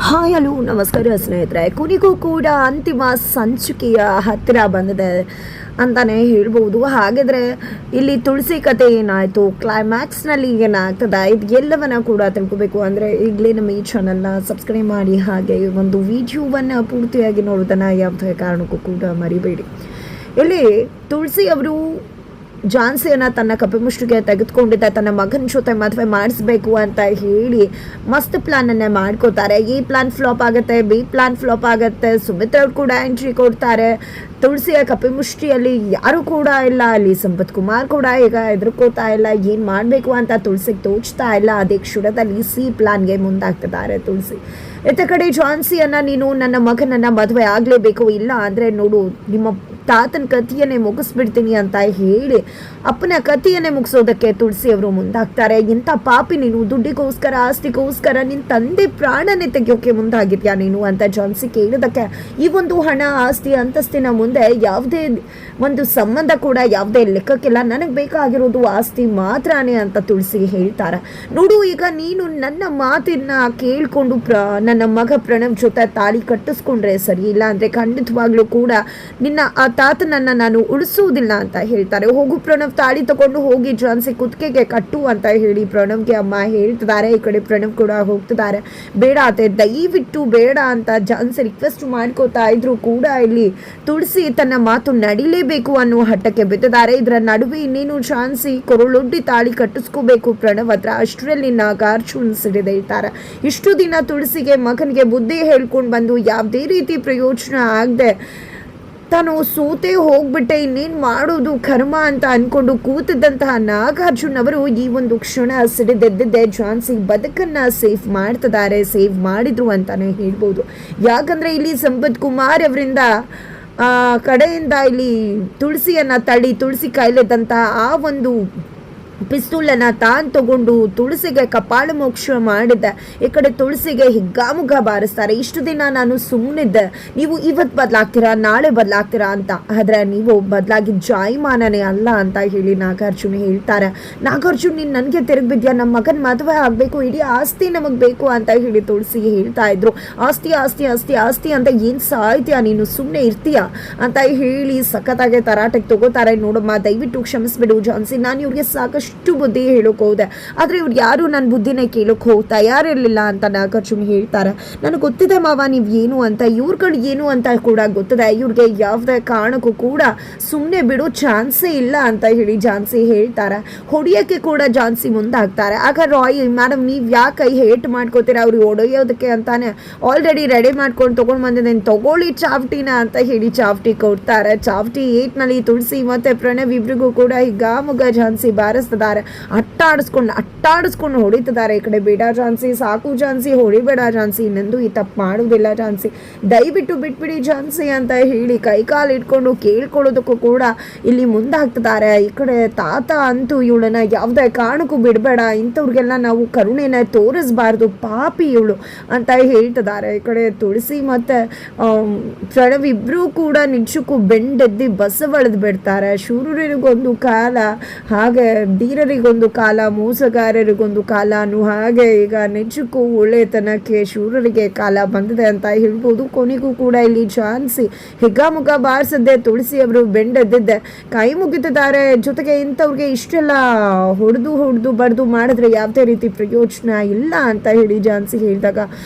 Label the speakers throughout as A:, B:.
A: Hi hello ನಮಸ್ಕಾರ ಸ್ನೇಹಿತರೆ. ಕೊನೆಗೂ ಕೂಡ ಅಂತಿಮ ಸಂಚಿಕೆಯ ಹತ್ತಿರ ಬಂದಿದೆ ಅಂತಲೇ ಹೇಳ್ಬೋದು. ಹಾಗಿದ್ರೆ ಇಲ್ಲಿ ತುಳಸಿ ಕತೆ ಏನಾಯಿತು, ಕ್ಲೈಮ್ಯಾಕ್ಸ್ನಲ್ಲಿ ಏನಾಗ್ತದೆ, ಇದು ಎಲ್ಲವನ್ನ ಕೂಡ ತಿಳ್ಕೊಬೇಕು ಅಂದರೆ ಈಗಲೇ ನಮ್ಮ ಈ ಚಾನಲ್ನ ಸಬ್ಸ್ಕ್ರೈಬ್ ಮಾಡಿ, ಹಾಗೆ ಒಂದು ವಿಡಿಯೋವನ್ನು ಪೂರ್ತಿಯಾಗಿ ನೋಡೋದನ್ನು ಯಾವುದೇ ಕಾರಣಕ್ಕೂ ಕೂಡ ಮರಿಬೇಡಿ. ಇಲ್ಲಿ ತುಳಸಿ ಅವರು ಝಾನ್ಸಿಯನ್ನು ತನ್ನ ಕಪಿಮುಷ್ಟಿಗೆ ತೆಗೆದುಕೊಂಡಿದ್ದ, ತನ್ನ ಮಗನ ಜೊತೆ ಮದುವೆ ಮಾಡಿಸ್ಬೇಕು ಅಂತ ಹೇಳಿ ಮಸ್ತ್ ಪ್ಲಾನನ್ನೇ ಮಾಡ್ಕೋತಾರೆ. ಈ ಪ್ಲಾನ್ ಫ್ಲಾಪ್ ಆಗುತ್ತೆ, ಬಿ ಪ್ಲಾನ್ ಫ್ಲಾಪ್ ಆಗುತ್ತೆ. ಸುಮಿತ್ರಾ ಅವ್ರು ಕೂಡ ಎಂಟ್ರಿ ಕೊಡ್ತಾರೆ. ತುಳಸಿಯ ಕಪಿಮುಷ್ಟಿಯಲ್ಲಿ ಯಾರು ಕೂಡ ಇಲ್ಲ. ಅಲ್ಲಿ ಸಂಪತ್ ಕುಮಾರ್ ಕೂಡ ಈಗ ಹೆದರ್ಕೋತಾ ಇಲ್ಲ, ಏನು ಮಾಡಬೇಕು ಅಂತ ತುಳಸಿಗೆ ತೋಚ್ತಾ ಇಲ್ಲ. ಅದೇ ಕ್ಷಣದಲ್ಲಿ ಸಿ ಪ್ಲಾನ್ಗೆ ಮುಂದಾಗ್ತಿದ್ದಾರೆ ತುಳಸಿ. ಇತ್ತ ಕಡೆ ಝಾನ್ಸಿಯನ್ನು ನೀನು ನನ್ನ ಮಗನನ್ನು ಮದುವೆ ಆಗಲೇಬೇಕು, ಇಲ್ಲ ಅಂದರೆ ನೋಡು ನಿಮ್ಮ ತಾತನ ಕಥೆಯನ್ನೇ ಮುಗಿಸ್ಬಿಡ್ತೀನಿ ಅಂತ ಹೇಳಿ ಅಪ್ಪನ ಕಥೆಯನ್ನೇ ಮುಗಿಸೋದಕ್ಕೆ ತುಳಸಿ ಅವರು ಮುಂದಾಗ್ತಾರೆ. ಇಂಥ ಪಾಪಿ ನೀನು, ದುಡ್ಡಿಗೋಸ್ಕರ ಆಸ್ತಿಗೋಸ್ಕರ ನಿನ್ನ ತಂದೆ ಪ್ರಾಣನೇ ತೆಗೆಯೋಕೆ ಮುಂದಾಗಿದ್ಯಾ ನೀನು ಅಂತ ಝಾನ್ಸಿ ಕೇಳೋದಕ್ಕೆ, ಈ ಒಂದು ಹಣ ಆಸ್ತಿ ಅಂತಸ್ತಿನ ಮುಂದೆ ಯಾವುದೇ ಒಂದು ಸಂಬಂಧ ಕೂಡ ಯಾವುದೇ ಲೆಕ್ಕಕ್ಕಿಲ್ಲ, ನನಗೆ ಬೇಕಾಗಿರೋದು ಆಸ್ತಿ ಮಾತ್ರನೇ ಅಂತ ತುಳಸಿ ಹೇಳ್ತಾರೆ. ನೋಡು ಈಗ ನೀನು ನನ್ನ ಮಾತಿನ ಕೇಳಿಕೊಂಡು ನನ್ನ ಮಗ ಪ್ರಣವ್ ಜೊತೆ ತಾಳಿ ಕಟ್ಟಿಸ್ಕೊಂಡ್ರೆ ಸರಿ, ಇಲ್ಲ ಅಂದರೆ ಖಂಡಿತವಾಗ್ಲೂ ಕೂಡ ನಿನ್ನ ಆ ತಾತನನ್ನು ನಾನು ಉಳಿಸೋದಿಲ್ಲ ಅಂತ ಹೇಳ್ತಾರೆ. ಹೋಗು ಪ್ರಣವ್, ತಾಳಿ ತಗೊಂಡು ಹೋಗಿ ಝಾನ್ಸಿ ಕುತ್ತಿಗೆಗೆ ಕಟ್ಟು ಅಂತ ಹೇಳಿ ಪ್ರಣವ್ಗೆ ಅಮ್ಮ ಹೇಳ್ತಿದ್ದಾರೆ. ಈ ಕಡೆ ಪ್ರಣವ್ ಕೂಡ ಹೋಗ್ತಿದ್ದಾರೆ. ಬೇಡ ಅತ್ತೆ, ದಯವಿಟ್ಟು ಬೇಡ ಅಂತ ಝಾನ್ಸಿ ರಿಕ್ವೆಸ್ಟ್ ಮಾಡ್ಕೋತಾ ಇದ್ರು ಕೂಡ ಇಲ್ಲಿ ತುಳಸಿ ತನ್ನ ಮಾತು ನಡಿಲೇಬೇಕು ಅನ್ನೋ ಹಠಕ್ಕೆ ಬಿದ್ದಿದ್ದಾರೆ. ಇದರ ನಡುವೆ ಇನ್ನೇನು ಝಾನ್ಸಿ ಕೊರಳೊಡ್ಡಿ ತಾಳಿ ಕಟ್ಟಿಸ್ಕೋಬೇಕು ಪ್ರಣವ್ ಹತ್ರ. ಅಷ್ಟರಲ್ಲಿ ನಾಗಾರ್ಜುನ್ ಸಿಡಿದೇಳ್ತಾರೆ. ಇಷ್ಟು ದಿನ ತುಳಸಿಗೆ ಮಗನಿಗೆ ಬುದ್ಧಿ ಹೇಳ್ಕೊಂಡು ಬಂದು ಯಾವುದೇ ರೀತಿ ಪ್ರಯೋಜನ ಆಗದೆ ತಾನು ಸೋತೆ ಹೋಗ್ಬಿಟ್ಟೆ, ಇನ್ನೇನು ಮಾಡೋದು ಕರ್ಮ ಅಂತ ಅಂದ್ಕೊಂಡು ಕೂತಿದ್ದಂತಹ ನಾಗಾರ್ಜುನ್ ಅವರು ಈ ಒಂದು ಕ್ಷಣ ಸಿಡಿದೆದ್ದಿದ್ದೆ ಝಾನ್ಸಿ ಬದುಕನ್ನು ಸೇವ್ ಮಾಡ್ತಿದ್ದಾರೆ, ಸೇವ್ ಮಾಡಿದ್ರು ಅಂತಲೇ ಹೇಳ್ಬೋದು. ಯಾಕಂದರೆ ಇಲ್ಲಿ ಸಂಪತ್ ಕುಮಾರ್ ಅವರಿಂದ ಕಡೆಯಿಂದ ಇಲ್ಲಿ ತುಳಸಿಯನ್ನು ತಳ್ಳಿ ತುಳಸಿ ಕಾಯಿಲೆದಂಥ ಆ ಒಂದು ಪಿಸ್ತೂಲನ್ನು ತಾನು ತಗೊಂಡು ತುಳಸಿಗೆ ಕಪಾಳ ಮೋಕ್ಷ ಮಾಡಿದ್ದೆ. ಈ ಕಡೆ ತುಳಸಿಗೆ ಹಿಗ್ಗಾಮುಗ್ಗ ಬಾರಿಸ್ತಾರೆ. ಇಷ್ಟು ದಿನ ನಾನು ಸುಮ್ಮನಿದ್ದೆ, ನೀವು ಇವತ್ತು ಬದಲಾಗ್ತೀರಾ ನಾಳೆ ಬದಲಾಗ್ತೀರಾ ಅಂತ, ಆದರೆ ನೀವು ಬದಲಾಗಿ ಜಾಯಮಾನನೇ ಅಲ್ಲ ಅಂತ ಹೇಳಿ ನಾಗಾರ್ಜುನ್ ಹೇಳ್ತಾರೆ. ನಾಗಾರ್ಜುನ್ ನೀನು ನನಗೆ ತಿರುಗಿಬಿದ್ಯಾ, ನಮ್ಮ ಮಗನ ಮದುವೆ ಆಗಬೇಕು, ಇಡೀ ಆಸ್ತಿ ನಮಗೆ ಬೇಕು ಅಂತ ಹೇಳಿ ತುಳಸಿ ಹೇಳ್ತಾ ಇದ್ರು. ಆಸ್ತಿ ಆಸ್ತಿ ಆಸ್ತಿ ಆಸ್ತಿ ಅಂತ ಏನು ಸಾಯ್ತೀಯಾ ನೀನು, ಸುಮ್ಮನೆ ಇರ್ತೀಯಾ ಅಂತ ಹೇಳಿ ಸಖತ್ತಾಗೆ ತರಾಟೆಗೆ ತಗೋತಾರೆ. ನೋಡಮ್ಮ ದಯವಿಟ್ಟು ಕ್ಷಮಿಸ್ಬಿಡು ಝಾನ್ಸಿ, ನಾನು ಇವ್ರಿಗೆ ಸಾಕಷ್ಟು ಬುದ್ಧಿ ಹೇಳೋಕೆ ಹೋದೆ, ಆದರೆ ಇವ್ರು ಯಾರು ನನ್ನ ಬುದ್ಧಿನೇ ಕೇಳೋಕೆ ತಯಾರಿರಲಿಲ್ಲ ಅಂತ ನಾಗಾರ್ಜುನ್ ಹೇಳ್ತಾರೆ. ನನಗೆ ಗೊತ್ತಿದೆ ಮಾವ ನೀವು ಏನು ಅಂತ, ಇವ್ರುಗಳು ಏನು ಅಂತ ಕೂಡ ಗೊತ್ತಿದೆ, ಇವ್ರಿಗೆ ಯಾವುದೇ ಕಾರಣಕ್ಕೂ ಕೂಡ ಸುಮ್ಮನೆ ಬಿಡೋ ಚಾನ್ಸೇ ಇಲ್ಲ ಅಂತ ಹೇಳಿ ಝಾನ್ಸಿ ಹೇಳ್ತಾರೆ. ಹೊಡೆಯೋಕ್ಕೆ ಕೂಡ ಝಾನ್ಸಿ ಮುಂದಾಗ್ತಾರೆ. ಆಗ ರಾಯ್, ಮೇಡಮ್ ನೀವು ಯಾಕೆ ಹೇಟ್ ಮಾಡ್ಕೋತೀರಾ, ಅವ್ರಿಗೆ ಹೊಡೆಯೋದಕ್ಕೆ ಅಂತಾನೆ ಆಲ್ರೆಡಿ ರೆಡಿ ಮಾಡ್ಕೊಂಡು ತೊಗೊಂಡು ಬಂದಿದ್ದೇನೆ, ತಗೊಳ್ಳಿ ಚಾವಟಿನ ಅಂತ ಹೇಳಿ ಚಾವಟಿ ಕೊಡ್ತಾರೆ. ಚಾವಟಿ ಏಟ್ನಲ್ಲಿ ತುಳಸಿ ಮತ್ತು ಪ್ರಣವ್ ಇಬ್ರಿಗೂ ಕೂಡ ಹಿಗ್ಗಾಮುಗ್ಗ ಝಾನ್ಸಿ ಬಾರಿಸ್ತಾರೆ. ಅಟ್ಟಾಡಿಸ್ಕೊಂಡು ಹೊಡಿತಿದ್ದಾರೆ. ಈ ಕಡೆ ಬೇಡ ಝಾನ್ಸಿ, ಸಾಕು ಝಾನ್ಸಿ, ಹೊಡಿಬೇಡ ಝಾನ್ಸಿ, ಇನ್ನೆಂದು ಈ ತಪ್ಪು ಮಾಡೋದಿಲ್ಲ ಝಾನ್ಸಿ, ದಯವಿಟ್ಟು ಬಿಟ್ಬಿಡಿ ಝಾನ್ಸಿ ಅಂತ ಹೇಳಿ ಕೈಕಾಲು ಇಟ್ಕೊಂಡು ಕೇಳ್ಕೊಳ್ಳೋದಕ್ಕೂ ಕೂಡ ಇಲ್ಲಿ ಮುಂದಾಗ್ತಿದ್ದಾರೆ. ಈ ಕಡೆ ತಾತ ಅಂತೂ ಇವಳನ್ನ ಯಾವುದೇ ಕಾರಣಕ್ಕೂ ಬಿಡಬೇಡ, ಇಂಥವ್ರಿಗೆಲ್ಲ ನಾವು ಕರುಣೆನ ತೋರಿಸ್ಬಾರ್ದು, ಪಾಪಿ ಇವಳು ಅಂತ ಹೇಳ್ತಿದ್ದಾರೆ. ಈ ಕಡೆ ತುಳಸಿ ಮತ್ತು ಪ್ರಣವ್ ಇಬ್ಬರೂ ಕೂಡ ನಿಜಕ್ಕೂ ಬೆಂಡೆದ್ದಿ ಬಸವಳೆದು ಬಿಡ್ತಾರೆ. ಶೂರರಿಗೊಂದು ಕಾಲ, ಹಾಗೆ ಧೀರರಿಗೊಂದು ಕಾಲ, ಮೋಸಗಾರರಿಗೊಂದು ಕಾಲ ಅನ್ನೋ ಹಾಗೆ ಈಗ ನಿಜಕ್ಕೂ ಒಳ್ಳೆತನಕ್ಕೆ ಶೂರರಿಗೆ ಕಾಲ ಬಂದಿದೆ ಅಂತ ಹೇಳ್ಬೋದು. ಕೊನೆಗೂ ಕೂಡ ಇಲ್ಲಿ ಝಾನ್ಸಿ ಹಿಗ್ಗಾಮುಗ್ಗ ಬಾರಿಸದ್ದೆ ತುಳಸಿ ಅವರು ಬೆಂಡೆದ್ದಿದ್ದೆ ಕೈ ಮುಗಿತಿದ್ದಾರೆ. ಜೊತೆಗೆ ಇಂಥವ್ರಿಗೆ ಇಷ್ಟೆಲ್ಲ ಹೊಡೆದು ಬಡ್ದು ಮಾಡಿದ್ರೆ ಯಾವುದೇ ರೀತಿ ಪ್ರಯೋಜನ ಇಲ್ಲ ಅಂತ ಹೇಳಿ ಝಾನ್ಸಿ ಹೇಳಿದಾಗ,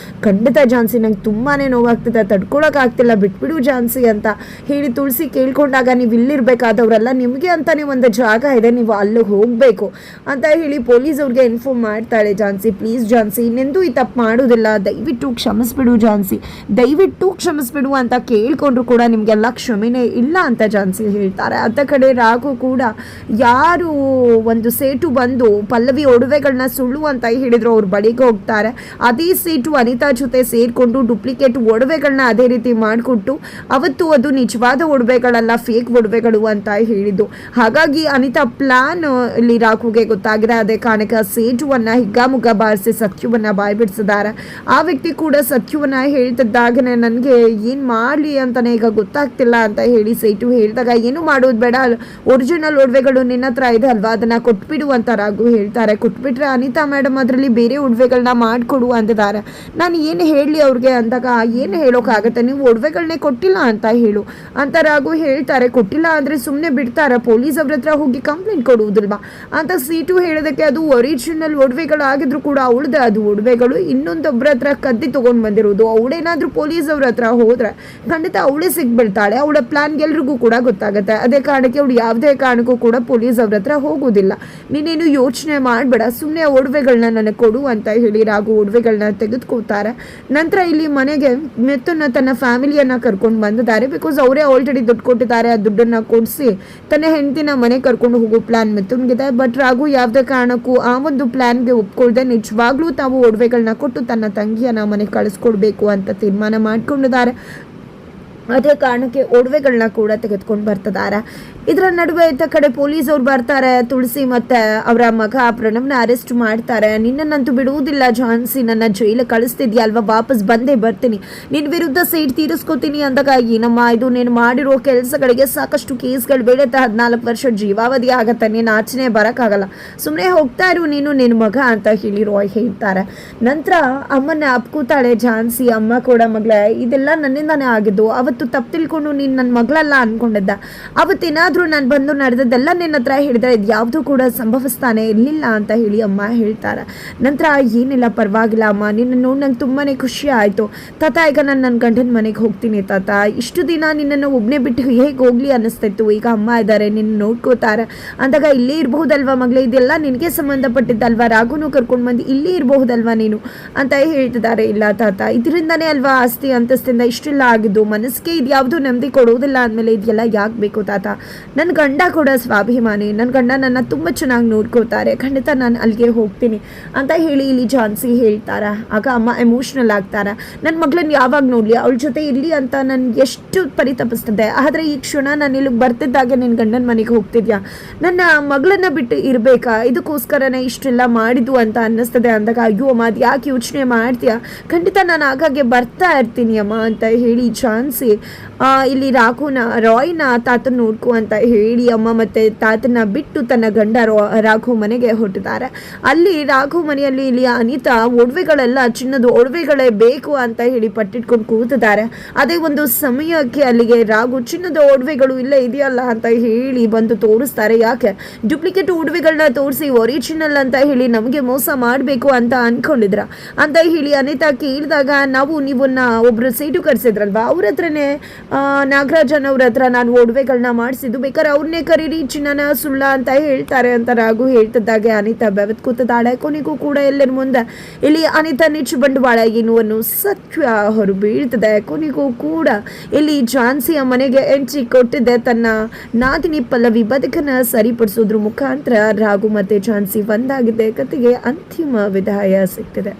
A: ಖಂಡಿತ ಝಾನ್ಸಿ ನಂಗೆ ತುಂಬಾ ನೋವಾಗ್ತಿದೆ, ತಡ್ಕೊಳಕ್ಕಾಗ್ತಿಲ್ಲ, ಬಿಟ್ಬಿಡು ಝಾನ್ಸಿ ಅಂತ ಹೇಳಿ ತುಳಸಿ ಕೇಳ್ಕೊಂಡಾಗ, ನೀವು ಇಲ್ಲಿರ್ಬೇಕಾದವರೆಲ್ಲ, ನಿಮಗೆ ಅಂತಾನೆ ಒಂದು ಜಾಗ ಇದೆ, ನೀವು ಅಲ್ಲಿ ಹೋಗಬೇಕು ಅಂತ ಹೇಳಿ ಪೊಲೀಸ್ ಅವ್ರಿಗೆ ಇನ್ಫಾರ್ಮ್ ಮಾಡ್ತಾಳೆ ಝಾನ್ಸಿ. ಪ್ಲೀಸ್ ಝಾನ್ಸಿ, ಇನ್ನೆಂದೂ ಈ ತಪ್ಪು ಮಾಡೋದಿಲ್ಲ, ದಯವಿಟ್ಟು ಕ್ಷಮಿಸ್ಬಿಡು ಝಾನ್ಸಿ, ದಯವಿಟ್ಟು ಕ್ಷಮಿಸ್ಬಿಡು ಅಂತ ಕೇಳ್ಕೊಂಡ್ರು ಕೂಡ ನಿಮಗೆಲ್ಲ ಕ್ಷಮೆನೇ ಇಲ್ಲ ಅಂತ ಝಾನ್ಸಿ ಹೇಳ್ತಾರೆ. ಅತ್ತ ಕಡೆ ರಾಘು ಕೂಡ ಯಾರು ಒಂದು ಸೇಟು ಬಂದು ಪಲ್ಲವಿ ಒಡವೆಗಳನ್ನ ಸುಳ್ಳು ಅಂತ ಹೇಳಿದ್ರು ಅವ್ರ ಬಳಿಗೆ ಹೋಗ್ತಾರೆ. ಅದೇ ಸೇಟು ಅನಿತಾ ಜೊತೆ ಸೇರಿಕೊಂಡು ಡೂಪ್ಲಿಕೇಟ್ ಒಡವೆಗಳನ್ನ ಅದೇ ರೀತಿ ಮಾಡಿಕೊಟ್ಟು ಅವತ್ತು ಅದು ನಿಜವಾದ ಒಡವೆಗಳಲ್ಲ, ಫೇಕ್ ಒಡವೆಗಳು ಅಂತ ಹೇಳಿದ್ದು. ಹಾಗಾಗಿ ಅನಿತಾ ಪ್ಲಾನ್ ಇಲ್ಲಿ ರಾಘುಗೆ ಗೊತ್ತಾಗಿದೆ. ಅದೇ ಕಾರಣಕ್ಕೆ ಸೇಟುವನ್ನ ಹಿಗ್ಗಾಮುಗ್ಗ ಬಾರಿಸಿ ಸತ್ಯವನ್ನ ಬಾಯ್ಬಿಡಿಸಿದ್ದಾರೆ. ಆ ವ್ಯಕ್ತಿ ಕೂಡ ಸತ್ಯವನ್ನ ಹೇಳ್ತಿದ್ದಾಗನೇ ನನಗೆ ಏನು ಮಾಡಲಿ ಅಂತಾನೆ ಈಗ ಗೊತ್ತಾಗ್ತಿಲ್ಲ ಅಂತ ಹೇಳಿ ಸೇಟು ಹೇಳಿದಾಗ, ಏನು ಮಾಡೋದು ಬೇಡ, ಒರಿಜಿನಲ್ ಒಡವೆಗಳು ನಿನ್ನ ಹತ್ರ ಇದೆ ಅಲ್ವಾ, ಅದನ್ನ ಕೊಟ್ಬಿಡು ಅಂತ ರಾಘು ಹೇಳ್ತಾರೆ. ಕೊಟ್ಬಿಟ್ರೆ ಅನಿತಾ ಮೇಡಮ್ ಅದರಲ್ಲಿ ಬೇರೆ ಒಡವೆಗಳನ್ನ ಮಾಡಿಕೊಡು ಅಂತಿದ್ದಾರೆ. ನಾನು ಏನು ಹೇಳಲಿ ಅವ್ರಿಗೆ ಅಂದಾಗ, ಏನು ಹೇಳೋಕ್ಕಾಗತ್ತೆ, ನೀವು ಒಡವೆಗಳನ್ನೇ ಕೊಟ್ಟಿಲ್ಲ ಅಂತ ಹೇಳು ಅಂತ ರಾಘು ಹೇಳ್ತಾರೆ. ಕೊಟ್ಟಿಲ್ಲ ಅಂದರೆ ಸುಮ್ಮನೆ ಬಿಡ್ತಾರೆ, ಪೊಲೀಸ್ ಅವ್ರ ಹತ್ರ ಹೋಗಿ ಕಂಪ್ಲೇಂಟ್ ಕೊಡುವುದಿಲ್ವಾ ಅಂತ ಸೀಟು ಹೇಳೋದಕ್ಕೆ, ಅದು ಒರಿಜಿನಲ್ ಒಡವೆಗಳು ಆಗಿದ್ರು ಕೂಡ ಅವಳದೆ ಅದು ಒಡವೆಗಳು, ಇನ್ನೊಂದೊಬ್ಬರ ಹತ್ರ ಕದ್ದಿ ತೊಗೊಂಡು ಬಂದಿರೋದು. ಅವಳೇನಾದರೂ ಪೊಲೀಸ್ ಅವ್ರ ಹತ್ರ ಹೋದರೆ ಖಂಡಿತ ಅವಳೇ ಸಿಗ್ಬಿಡ್ತಾಳೆ. ಅವಳ ಪ್ಲಾನ್ ಎಲ್ರಿಗೂ ಕೂಡ ಗೊತ್ತಾಗುತ್ತೆ. ಅದೇ ಕಾರಣಕ್ಕೆ ಅವಳು ಯಾವುದೇ ಕಾರಣಕ್ಕೂ ಕೂಡ ಪೊಲೀಸ್ ಅವ್ರ ಹತ್ರ ಹೋಗೋದಿಲ್ಲ. ನೀನೇನು ಯೋಚನೆ ಮಾಡಬೇಡ, ಸುಮ್ಮನೆ ಒಡವೆಗಳನ್ನ ನನಗೆ ಕೊಡು ಅಂತ ಹೇಳಿ ರಾಘು ಒಡವೆಗಳನ್ನ ತೆಗೆದುಕೋತಾರೆ. ನಂತರ ಇಲ್ಲಿ ಮನೆಗೆ ಮಿಥುನ್ ತನ್ನ ಫ್ಯಾಮಿಲಿಯನ್ನ ಕರ್ಕೊಂಡು ಬಂದಿದ್ದಾರೆ. ಬಿಕಾಸ್ ಅವರೇ ಆಲ್ರೆಡಿ ದುಡ್ಡು ಕೊಟ್ಟಿದ್ದಾರೆ. ಆ ದುಡ್ಡನ್ನ ಕೊಡಿಸಿ ತನ್ನ ಹೆಂಡತಿನ ಮನೆ ಕರ್ಕೊಂಡು ಹೋಗೋ ಪ್ಲಾನ್ ಮಿಥುನ್ಗಿದೆ. ಬಟ್ ರಾಘು ಯಾವುದೇ ಕಾರಣಕ್ಕೂ ಆ ಒಂದು ಪ್ಲಾನ್ಗೆ ಒಪ್ಕೊಳ್ದೆ ನಿಜವಾಗ್ಲೂ ತಾವು ಒಡವೆಗಳನ್ನ ಕೊಟ್ಟು ತನ್ನ ತಂಗಿಯನ್ನ ಮನೆ ಕಳಿಸ್ಕೊಡ್ಬೇಕು ಅಂತ ತೀರ್ಮಾನ ಮಾಡ್ಕೊಂಡಿದ್ದಾರೆ. ಅದೇ ಕಾರಣಕ್ಕೆ ಒಡವೆಗಳನ್ನ ಕೂಡ ತೆಗೆದುಕೊಂಡು ಬರ್ತಿದ್ದಾರೆ. ಇದರ ನಡುವೆ ಇತ್ತ ಕಡೆ ಪೊಲೀಸ್ ಅವ್ರು ಬರ್ತಾರೆ. ತುಳಸಿ ಮತ್ತೆ ಅವರ ಮಗ ಪ್ರಣವ್ನ ಅರೆಸ್ಟ್ ಮಾಡ್ತಾರೆ. ನಿನ್ನನ್ನಂತೂ ಬಿಡುವುದಿಲ್ಲ ಝಾನ್ಸಿ, ನನ್ನ ಜೈಲಿಗೆ ಕಳಿಸ್ತಿದ್ಯಾ ಅಲ್ವಾ, ವಾಪಸ್ ಬಂದೇ ಬರ್ತೀನಿ, ನಿನ್ನ ವಿರುದ್ಧ ಸೈಟ್ ತೀರಿಸ್ಕೋತೀನಿ ಅಂದಾಗ, ಏನಮ್ಮ ಇದು ನೀನು ಮಾಡಿರೋ ಕೆಲಸಗಳಿಗೆ ಸಾಕಷ್ಟು ಕೇಸ್ಗಳು ಬೀಳುತ್ತೆ, 14 ವರ್ಷ ಜೀವಾವಧಿ ಆಗತ್ತೆ, ನೀನು ಆಚೆನೆ ಬರೋಕ್ಕಾಗಲ್ಲ, ಸುಮ್ಮನೆ ಹೋಗ್ತಾ ಇರು ನೀನು ನಿನ್ನ ಮಗ ಅಂತ ಹೇಳಿ ರಾಯ್ ಹೇಳ್ತಾರೆ. ನಂತರ ಅಮ್ಮನ ಅಪ್ಕೋತಾಳೆ ಝಾನ್ಸಿ. ಅಮ್ಮ ಕೂಡ ಮಗಳೇ, ಇದೆಲ್ಲ ನನ್ನಿಂದಾನೇ ಆಗಿದ್ದು, ಅವತ್ತು ತಪ್ಪು ತಿಳ್ಕೊಂಡು ನೀನು ನನ್ನ ಮಗಳಲ್ಲ ಅನ್ಕೊಂಡಿದ್ದ, ಅವತ್ತೇನಾದರೂ ನಾನು ಬಂದು ನಡೆದದ್ದೆಲ್ಲ ನಿನ್ನ ಹತ್ರ ಹೇಳಿದ್ರೆ ಇದು ಯಾವುದೂ ಕೂಡ ಸಂಭವಿಸ್ತಾನೆ ಇರಲಿಲ್ಲ ಅಂತ ಹೇಳಿ ಅಮ್ಮ ಹೇಳ್ತಾರೆ. ನಂತರ ಏನಿಲ್ಲ ಪರವಾಗಿಲ್ಲ ಅಮ್ಮ, ನಿನ್ನ ನೋಡಿ ನಂಗೆ ತುಂಬಾ ಖುಷಿ ಆಯಿತು ತಾತ, ಈಗ ನಾನು ನನ್ನ ಗಂಡನ ಮನೆಗೆ ಹೋಗ್ತೀನಿ ತಾತ, ಇಷ್ಟು ದಿನ ನಿನ್ನನ್ನು ಒಬ್ಬನೇ ಬಿಟ್ಟು ಹೇಗೆ ಹೋಗ್ಲಿ ಅನ್ನಿಸ್ತಿತ್ತು, ಈಗ ಅಮ್ಮ ಇದ್ದಾರೆ ನಿನ್ನ ನೋಡ್ಕೋತಾರೆ ಅಂದಾಗ ಇಲ್ಲೇ ಇರಬಹುದಲ್ವಾ ಮಗಳೇ, ಇದೆಲ್ಲ ನಿನಗೆ ಸಂಬಂಧಪಟ್ಟಿದ್ದಲ್ವಾ, ರಾಘುನು ಕರ್ಕೊಂಡು ಬಂದು ಇಲ್ಲೇ ಇರಬಹುದಲ್ವಾ ನೀನು ಅಂತ ಹೇಳ್ತಿದ್ದಾರೆ. ಇಲ್ಲ ತಾತ, ಇದರಿಂದನೇ ಅಲ್ವಾ ಆಸ್ತಿ ಅಂತಸ್ತಿಂದ ಇಷ್ಟೆಲ್ಲ ಆಗಿದ್ದು, ಮನಸ್ಸಿಗೆ ಇದು ಯಾವುದು ನೆಮ್ಮದಿ ಕೊಡೋದಿಲ್ಲ ಅಂದಮೇಲೆ ಇದೆಲ್ಲ ಯಾಕೆ ಬೇಕು ತಾತ, ನನ್ನ ಗಂಡ ಕೂಡ ಸ್ವಾಭಿಮಾನಿ, ನನ್ನ ಗಂಡ ನನ್ನ ತುಂಬ ಚೆನ್ನಾಗಿ ನೋಡ್ಕೋತಾರೆ, ಖಂಡಿತ ನಾನು ಅಲ್ಲಿಗೆ ಹೋಗ್ತೀನಿ ಅಂತ ಹೇಳಿ ಇಲ್ಲಿ ಝಾನ್ಸಿ ಹೇಳ್ತಾರೆ. ಆಗ ಅಮ್ಮ ಎಮೋಷ್ನಲ್ ಆಗ್ತಾರೆ. ನನ್ನ ಮಗಳನ್ನ ಯಾವಾಗ ನೋಡಲಿ, ಅವಳ ಜೊತೆ ಇರಲಿ ಅಂತ ನನಗೆ ಎಷ್ಟು ಪರಿತಪಿಸ್ತದೆ, ಆದರೆ ಈ ಕ್ಷಣ ನಾನು ಇಲ್ಲಿಗೆ ಬರ್ತಿದ್ದಾಗೆ ನಿನ್ನ ಗಂಡನ ಮನೆಗೆ ಹೋಗ್ತಿದ್ಯಾ, ನನ್ನ ಮಗಳನ್ನ ಬಿಟ್ಟು ಇರಬೇಕಾ, ಇದಕ್ಕೋಸ್ಕರನೇ ಇಷ್ಟೆಲ್ಲ ಮಾಡಿದ್ದು ಅಂತ ಅನ್ನಿಸ್ತದೆ ಅಂದಾಗ, ಅಯ್ಯೋ ಅಮ್ಮ ಅದು ಯಾಕೆ ಯೋಚನೆ ಮಾಡ್ತೀಯಾ, ಖಂಡಿತ ನಾನು ಆಗಾಗ್ಗೆ ಬರ್ತಾ ಇರ್ತೀನಿ ಅಮ್ಮ ಅಂತ ಹೇಳಿ ಝಾನ್ಸಿ ಇಲ್ಲಿ ರಾಯ್ನ ತಾತನ ನೋಡ್ಕೊ ಅಂತ ಹೇಳಿ ಅಮ್ಮ ಮತ್ತೆ ತಾತನ ಬಿಟ್ಟು ತನ್ನ ಗಂಡ ರಾಘು ಮನೆಗೆ ಹೊರಟಿದ್ದಾರೆ. ಅಲ್ಲಿ ರಾಘು ಮನೆಯಲ್ಲಿ ಇಲ್ಲಿ ಅನಿತಾ ಒಡವೆಗಳೆಲ್ಲ ಚಿನ್ನದ ಒಡವೆಗಳೇ ಬೇಕು ಅಂತ ಹೇಳಿ ಪಟ್ಟಿಟ್ಕೊಂಡು ಕೂತಿದ್ದಾರೆ. ಅದೇ ಒಂದು ಸಮಯಕ್ಕೆ ಅಲ್ಲಿಗೆ ರಾಘು ಚಿನ್ನದ ಒಡವೆಗಳು ಇಲ್ಲೇ ಇದೆಯಲ್ಲ ಅಂತ ಹೇಳಿ ಬಂದು ತೋರಿಸ್ತಾರೆ. ಯಾಕೆ ಡುಪ್ಲಿಕೇಟ್ ಒಡವೆಗಳನ್ನ ತೋರಿಸಿ ಒರಿಜಿನಲ್ ಅಂತ ಹೇಳಿ ನಮಗೆ ಮೋಸ ಮಾಡಬೇಕು ಅಂತ ಅನ್ಕೊಂಡಿದ್ರ ಅಂತ ಹೇಳಿ ಅನಿತಾ ಕೇಳಿದಾಗ, ನಾವು ನೀವನ್ನ ಒಬ್ರು ಸೀಟು ಕರೆಸಿದ್ರಲ್ವಾ, ಅವ್ರ ಹತ್ರನೇ ನಾಗರಾಜನ್ ಅವ್ರ ಹತ್ರ ನಾನು ಒಡವೆಗಳನ್ನ ಮಾಡಿಸಿದ್ದು, ಬೇಕಾದ್ರೆ ಅವ್ರನ್ನೇ ಕರೀರಿ, ಚಿನ್ನನ ಸುಳ್ಳ ಅಂತ ಹೇಳ್ತಾರೆ ಅಂತ ರಾಘು ಹೇಳ್ತಿದ್ದಾಗೆ ಅನಿತಾ ಬೆವತ್ ಕೂತಿದ್ದಾಳೆ. ಕೊನೆಗೂ ಕೂಡ ಎಲ್ಲರ ಮುಂದೆ ಇಲ್ಲಿ ಅನಿತಾ ನಿಚ್ಚು ಬಂಡವಾಳ ಏನು ಅನ್ನೋ ಸತ್ಯ ಹೊರ ಬೀಳ್ತದೆ. ಕೊನೆಗೂ ಕೂಡ ಇಲ್ಲಿ ಝಾನ್ಸಿಯ ಮನೆಗೆ ಎಂಟ್ರಿ ಕೊಟ್ಟಿದ್ದೆ ತನ್ನ ನಾದಿನಿ ಪಲ್ಲವಿ ಬದುಕನ್ನ ಸರಿಪಡಿಸೋದ್ರ ಮುಖಾಂತರ ರಾಘು ಮತ್ತೆ ಝಾನ್ಸಿ ಒಂದಾಗಿದೆ. ಕತೆಗೆ ಅಂತಿಮ ವಿದಾಯ ಸಿಗ್ತಿದೆ.